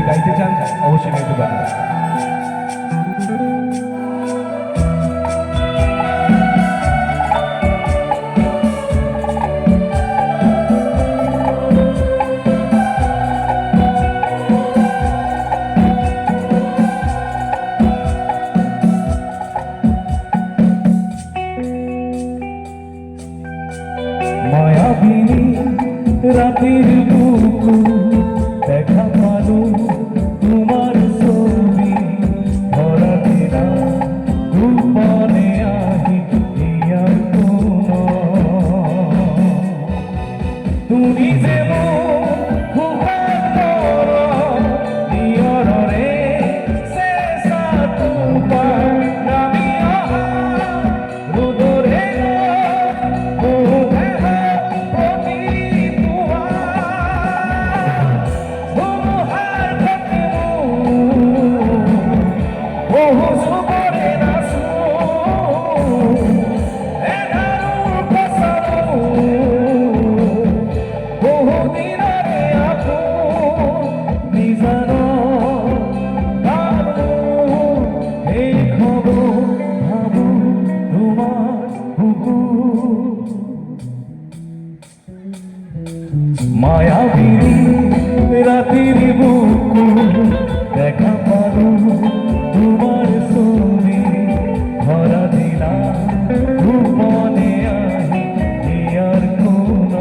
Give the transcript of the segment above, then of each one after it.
গাইতে চান অবশ্যই গাইতে পারেন। মায়াবিনী রাতের বুকু দেখা পালো তোমার ছবি ধরা দিলা রূপনে আহি ইয়ার কোন তুমি যেমন মায়াবিনী রাতের বুকু দেখা পালো তোমার ছবি ধরা দিলা রূপনে আহি ইয়ার কোন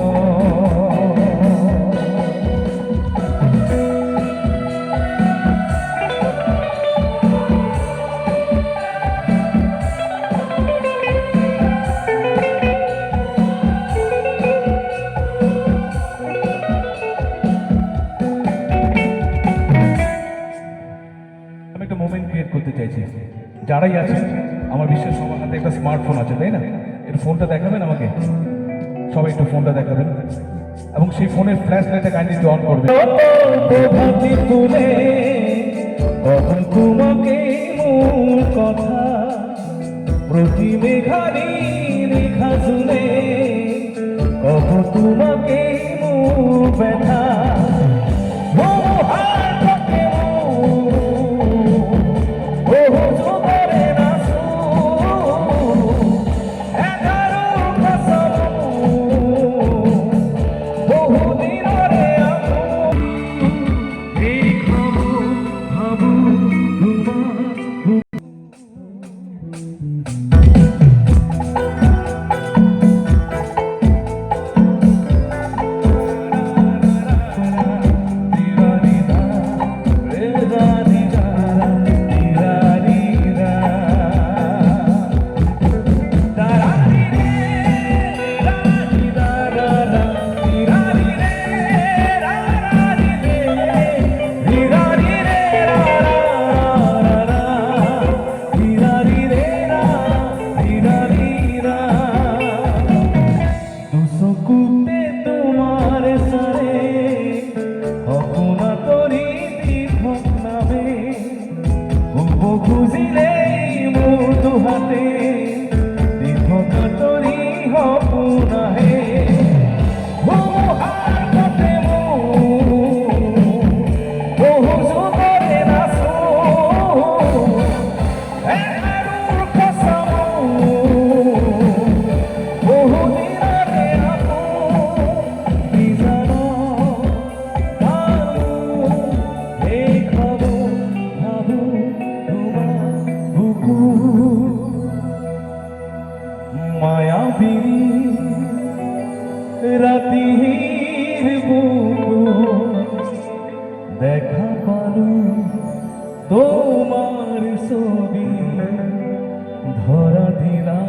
একটা মোমেন্ট ক্রিয়েট করতে চাইছি। যারাই আছেন আমার বিশ্বাস সবার হাতে একটা স্মার্টফোন আছে, তাই না? একটু ফোনটা দেখাবেন আমাকে, সবাই একটু ফোনটা দেখাবেন এবং সেই ফোনের ফ্ল্যাশ লাইটটা কাইন্ডলি একটু অন করবেন। তুলে কখন তোমাকে মূল কথা প্রতি মেঘারি রেখা শুনে কখন তোমাকে মূল ব্যথা খুঁজিলে মধু হাতে দীর্ঘতরি হপুনাহে মায়াবিনী রাতির বুকু দেখা পালো তোমার ছবি ধরা দিলা